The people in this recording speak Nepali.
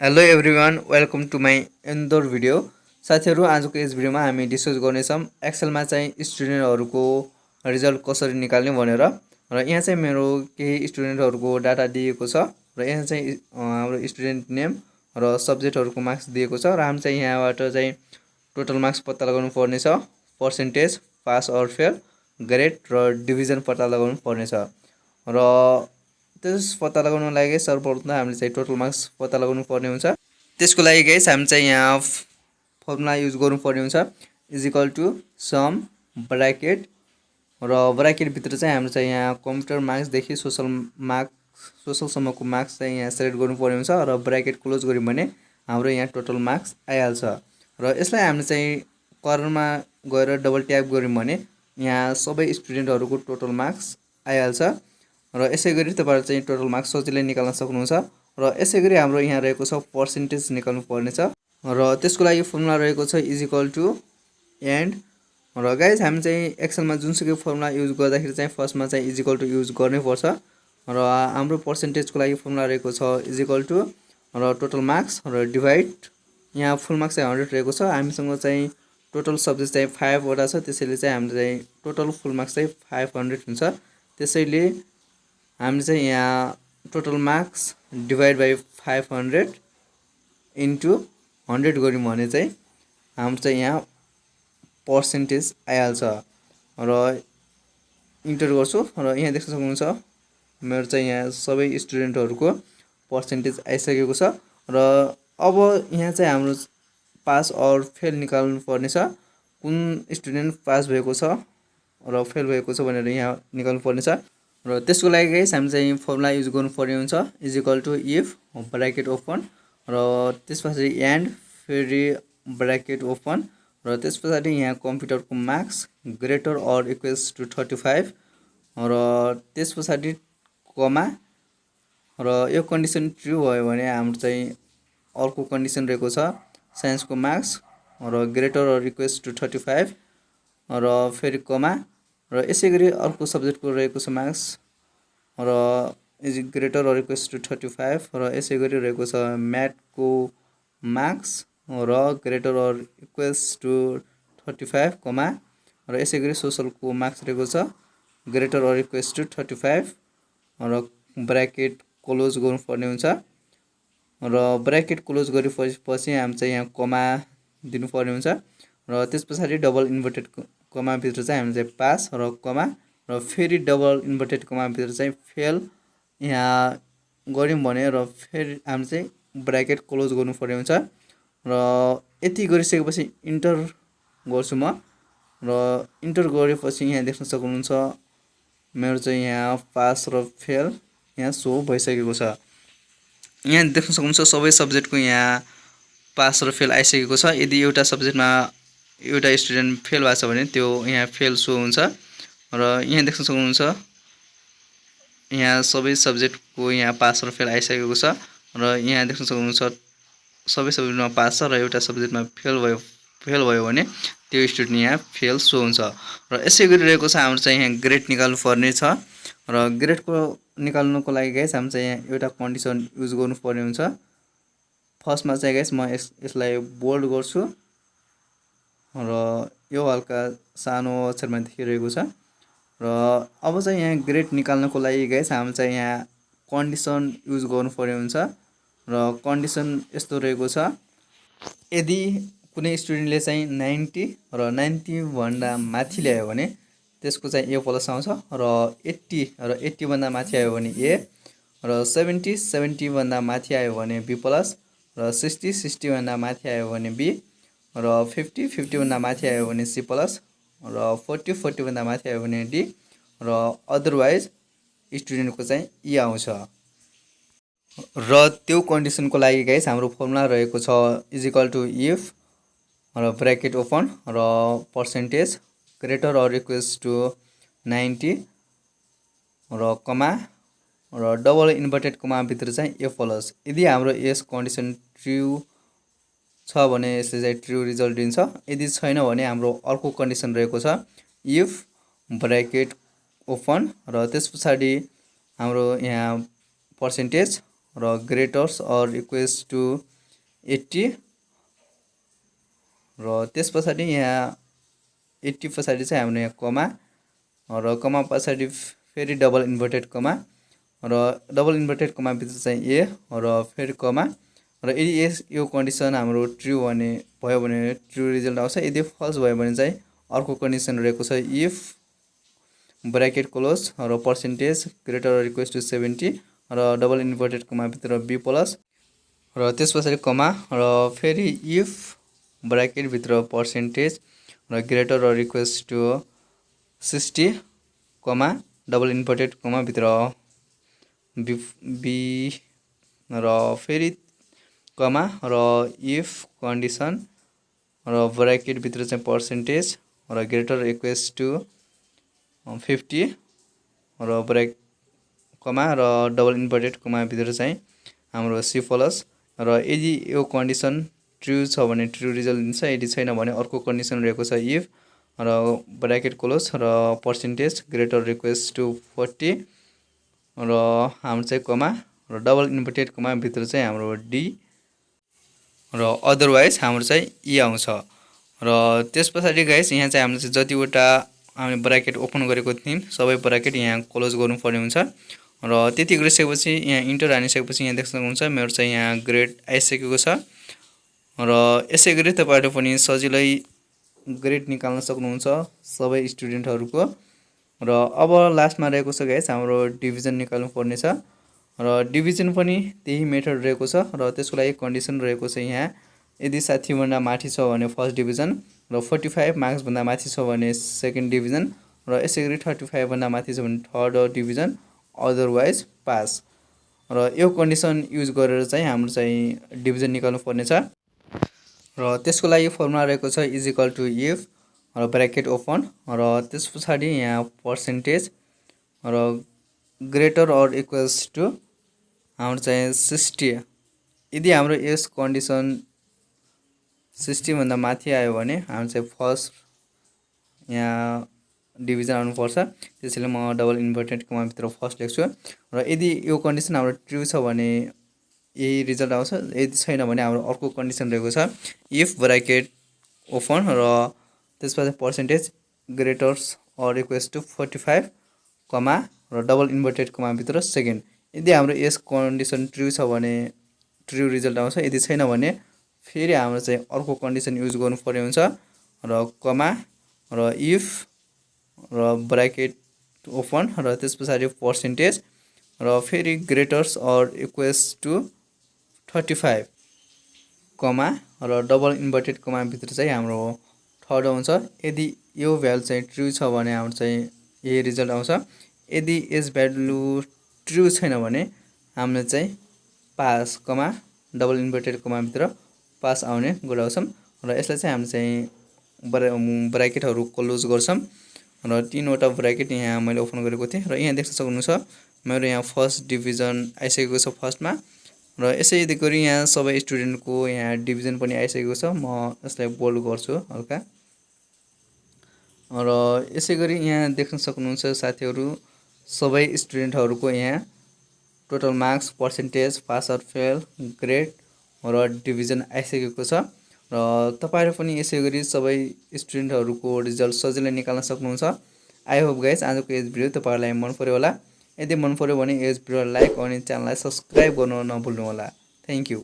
Hello everyone welcome to my another video. साथीहरू, आजको यस भिडियोमा हामी डिस्कस गर्नेछौँ एक्सेलमा चाहिँ स्टुडेन्टहरूको रिजल्ट कसरी निकाल्ने भनेर। र यहाँ चाहिँ मेरो केही स्टुडेन्टहरूको डाटा दिएको छ र यहाँ चाहिँ हाम्रो स्टुडेन्ट नेम र सब्जेक्टहरूको मार्क्स दिएको छ र हामी चाहिँ यहाँबाट चाहिँ टोटल मार्क्स पत्ता लगाउनु पर्नेछ, percentage, pass or fail, grade र डिभिजन पत्ता लगाउनु पर्नेछ। र त्यस पत्ता लगाउनको लागि सर्वप्रथम हामीले चाहिँ टोटल मार्क्स पत्ता लगाउनु पर्ने हुन्छ। त्यसको लागि गाइस हामी चाहिँ यहाँ फर्मुला युज गर्नुपर्ने हुन्छ, is equal to sum bracket र ब्राकेटभित्र चाहिँ हाम्रो चाहिँ यहाँ कम्प्युटर मार्क्सदेखि सोसलसम्मको मार्क्स चाहिँ यहाँ सेलेक्ट गर्नुपर्ने हुन्छ र ब्राकेट क्लोज गऱ्यौँ भने हाम्रो यहाँ टोटल मार्क्स आइहाल्छ। र यसलाई हामीले चाहिँ कर्नरमा गएर डबल ट्याप गऱ्यौँ भने यहाँ सबै स्टुडेन्टहरूको टोटल मार्क्स आइहाल्छ र यसै गरी तपाईहरुले चाहिँ टोटल मार्क्स सजिलै निकाल्न सक्नुहुन्छ। र यसै गरी हाम्रो यहाँ रहेको छ पर्सेन्टेज निकाल्नु पर्नेछ र त्यसको लागि फर्मुला रहेको छ इज इक्वल टु एन्ड। र गाइज हामी चाहिँ एक्सेलमा जुनसुकै फर्मुला युज गर्दाखेरि चाहिँ फर्स्टमा चाहिँ इज इक्वल टु युज गर्नै पर्छ। र हाम्रो पर्सेन्टेजको लागि फर्मुला रहेको छ इज इक्वल टु र टोटल मार्क्स र डिभाइड, यहाँ फुल मार्क्स चाहिँ 100 रहेको छ, हामीसँग चाहिँ टोटल सब्जेक्ट चाहिँ 5 वटा छ, त्यसैले चाहिँ हाम्रो चाहिँ टोटल फुल मार्क्स चाहिँ 500 हुन्छ। त्यसैले हामीले चाहिँ यहाँ total marks divide by 500 into 100 गऱ्यौँ भने चाहिँ हाम्रो चाहिँ यहाँ पर्सेन्टेज आइहाल्छ। र इन्टर गर्छु र यहाँ देख्न सक्नुहुन्छ मेरो चाहिँ यहाँ सबै स्टुडेन्टहरूको पर्सेन्टेज आइसकेको छ। र अब यहाँ चाहिँ हाम्रो पास अर फेल निकाल्नु पर्नेछ, कुन स्टुडेन्ट पास भएको छ र फेल भएको छ भनेर यहाँ निकाल्नु पर्नेछ। र त्यसको लागि गाइस हामी चाहिँ फर्मुला युज गर्नुपर्ने हुन्छ, is equal to if bracket open र त्यसपछि एन्ड फेरि ब्राकेट ओपन र त्यसपछि यहाँ कम्प्युटरको marks greater or equals to 35 र त्यसपछि कमा र यो कन्डिसन ट्रु भयो भने हाम्रो चाहिँ अर्को कन्डिसन रहेको छ साइन्सको मार्क्स र ग्रेटर अर इक्वल्स टु 35 र फेरि कमा र यसै गरी अर्को सब्जेक्टको रहेको छ मार्क्स र is greater or equals to 35 र यसै गरी रहेको छ म्याथको मार्क्स र greater or equals to 35 comma र यसै गरी सोसलको मार्क्स रहेको छ ग्रेटर अर इक्वल्स टु 35 र ब्राकेट क्लोज गर्नुपर्ने हुन्छ। र ब्राकेट क्लोज गरेपछि हामी चाहिँ यहाँ कमा दिनुपर्ने हुन्छ र त्यसपछि डबल इन्भर्टेड कमाभित्र चाहिँ हामी चाहिँ पास र कमा र फेरि डबल इन्भर्टेड कमाभित्र चाहिँ फेल यहाँ गऱ्यौँ भने र फेरि हामी चाहिँ ब्राकेट क्लोज गर्नुपर्ने हुन्छ। र यति गरिसकेपछि इन्टर गर्छु म र इन्टर गरेपछि यहाँ देख्न सक्नुहुन्छ मेरो चाहिँ यहाँ पास र फेल यहाँ सो भइसकेको छ। यहाँ देख्न सक्नुहुन्छ सबै सब्जेक्टको यहाँ पास र फेल आइसकेको छ। यदि एउटा सब्जेक्टमा एउटा स्टुडेन्ट फेल भएको छ भने त्यो यहाँ फेल सो हुन्छ र यहाँ देख्न सक्नुहुन्छ यहाँ सबै सब्जेक्टको यहाँ पास र फेल आइसकेको छ र यहाँ देख्न सक्नुहुन्छ सबै सब्जेक्टमा पास छ र एउटा सब्जेक्टमा फेल भयो भने त्यो स्टुडेन्ट यहाँ फेल सो हुन्छ। र यसै गरी रहेको छ हाम्रो चाहिँ यहाँ ग्रेड निकाल्नु पर्ने छ र ग्रेडको निकाल्नुको लागि गाइस हामी चाहिँ यहाँ एउटा कन्डिसन युज गर्नुपर्ने हुन्छ। फर्स्टमा चाहिँ गाइस म यसलाई बोल्ड गर्छु र यो हल्का सानो अक्षरमा देखिरहेको छ। र अब चाहिँ यहाँ ग्रेड निकाल्नको लागि गाइस हामी चाहिँ यहाँ कन्डिसन युज गर्नुपर्ने हुन्छ र कन्डिसन यस्तो रहेको छ, यदि कुनै स्टुडेन्टले चाहिँ 90 र 90 भन्दा माथि ल्यायो भने त्यसको चाहिँ ए प्लस आउँछ र 80 र 80 भन्दा माथि आयो भने ए र 70 भन्दा माथि आयो भने बी प्लस र 60 भन्दा माथि आयो भने बी र 50 भन्दा माथि आयो भने सी प्लस र 40 भन्दा माथि आयो भने डी र अदरवाइज स्टुडेन्टको चाहिँ ई आउँछ। र त्यो कन्डिसनको लागि गाइस हाम्रो फर्मुला रहेको छ इज इक्वल टु इफ र ब्राकेट ओपन र percentage greater or equals to 90 र कमा र डबल इन्भर्टेड कमाभित्र चाहिँ ए प्लस। यदि हाम्रो यस कन्डिसन ट्रु छ भने यसले चाहिँ ट्रु रिजल्ट दिन्छ, यदि छैन भने हाम्रो अर्को कन्डिसन रहेको छ इफ ब्राकेट ओपन र त्यस पछाडि हाम्रो यहाँ पर्सेन्टेज र ग्रेटर्स अर इक्वल्स टु 80 र त्यस पछाडि यहाँ 80 पछाडि चाहिँ हाम्रो यहाँ कमा र कमा पछाडि फेरि डबल इन्भर्टेड कमा र डबल इन्भर्टेड कमा भित्र चाहिँ ए र फेरि कमा र यदि यो कन्डिसन हाम्रो ट्रु भयो भने ट्रु रिजल्ट आउँछ। यदि फल्स भयो भने चाहिँ अर्को कन्डिसन रहेको छ इफ ब्राकेट क्लोज र percentage greater or equals to 70 र डबल इन्भर्टेड कमा भित्र बी प्लस र त्यस पछाडि कमा र फेरि इफ ब्राकेट भित्र पर्सेन्टेज र greater or equals to 60 comma double inverted comma भित्र बी र फेरि कमा र इफ कन्डिसन र ब्राकेट भित्र चाहिँ पर्सेन्टेज र ग्रेटर इक्वल्स टु 50 र ब्राकेट कमा र डबल इन्भर्टेड कमा भित्र चाहिँ हाम्रो सी प्लस र यदि यो कन्डिसन ट्रु छ भने ट्रु रिजल्ट दिन्छ। यदि छैन भने अर्को कन्डिसन रहेको छ इफ र ब्राकेट क्लोज र पर्सेन्टेज ग्रेटर इक्वल्स टु 40 र हाम्रो चाहिँ कमा र डबल इन्भर्टेड कमा भित्र चाहिँ हाम्रो डी र अदरवाइज हाम्रो चाहिँ ई आउँछ। र त्यस पछाडि गाइस यहाँ चाहिँ हामीले जतिवटा हामीले ब्राकेट ओपन गरेको थियौँ सबै ब्राकेट यहाँ क्लोज गर्नुपर्ने हुन्छ र त्यति गरिसकेपछि यहाँ इन्टर हानिसकेपछि यहाँ देख्न सक्नुहुन्छ मेरो चाहिँ यहाँ ग्रेड आइसकेको छ र यसै गरी तपाईहरुले पनि सजिलै ग्रेड निकाल्न सक्नुहुन्छ सबै स्टुडेन्टहरुको। र अब लास्टमा रहेको छ गाइस हाम्रो डिभिजन निकाल्नु पर्ने छ र डिभिजन पनि त्यही मेथड रहेको छ र त्यसको लागि कन्डिसन रहेको छ यहाँ यदि 60 भन्दा माथि छ भने फर्स्ट डिभिजन र 45 मार्क्स भन्दा माथि छ भने सेकेन्ड डिभिजन र यसै गरी 35 भन्दा माथि छ भने थर्ड डिभिजन अदरवाइज पास र यो कन्डिसन युज गरेर चाहिँ हाम्रो चाहिँ डिभिजन निकाल्नु पर्ने छ र त्यसको लागि फर्मुला रहेको छ इज इक्वल टु इफ र ब्राकेट ओपन र त्यस पछाडि यहाँ पर्सेन्टेज र ग्रेटर अर इक्वल्स टु हाम्रो चाहिँ 60 यदि हाम्रो यस कन्डिसन 60 भन्दा माथि आयो भने हाम्रो चाहिँ फर्स्ट यहाँ डिभिजन आउनुपर्छ। त्यसैले म डबल इन्भर्टेड कमा भित्र फर्स्ट लेख्छु र यदि यो कन्डिसन हाम्रो ट्रु छ भने यही रिजल्ट आउँछ। यदि छैन भने हाम्रो अर्को कन्डिसन रहेको छ इफ ब्राकेट ओपन र त्यसपछि पर्सेन्टेज ग्रेटर्स अर इक्वल्स टु 45 कमा र डबल इन्भर्टेड कमा भित्र सेकेन्ड यदि हाम्रो यस कन्डिसन ट्रु छ भने ट्रु रिजल्ट आउँछ। यदि छैन भने फेरि हाम्रो चाहिँ अर्को कन्डिसन युज गर्नुपर्ने हुन्छ र कमा र इफ र ब्राकेट ओपन र त्यसपछि पर्सेन्टेज र फेरि ग्रेटर्स अर इक्वल्स टु 35 कमा र डबल इन्भर्टेड कमा भित्र चाहिँ हाम्रो थर्ड आउँछ। यदि यो भ्यालु चाहिँ ट्रु छ भने हाम्रो चाहिँ यही रिजल्ट आउँछ। यदि यस भ्यालु ट्रु छैन भने हामीले चाहिँ पास कमा डबल इन्भर्टेड कमा भित्र पास आउने गराउँछौँ र यसलाई चाहिँ हामी चाहिँ ब्राकेटहरु क्लोज गर्छौँ र तीनवटा ब्राकेट यहाँ मैले ओपन गरेको थिएँ र यहाँ देख्न सक्नुहुन्छ मेरो यहाँ फर्स्ट डिभिजन आइसकेको छ फर्स्टमा र यसै गरी यहाँ सबै स्टुडेन्टको यहाँ डिभिजन पनि आइसकेको छ। म यसलाई बोल्ड गर्छु हल्का र यसै गरी यहाँ देख्न सक्नुहुन्छ साथीहरु सबै स्टुडेन्टहरुको यहाँ total marks percentage pass or fail grade र डिभिजन आइसकेको छ र तपाईहरु पनि यसै गरी सबै स्टुडेन्टहरुको रिजल्ट सजिलै निकाल्न सक्नुहुन्छ। आई होप गाइस आजको यस भिडियो तपाईहरुलाई मन पर्यो होला। यदि मन पर्यो भने यस भिडियोलाई लाइक अनि च्यानललाई सब्स्क्राइब गर्न नभुल्नु होला। Thank you.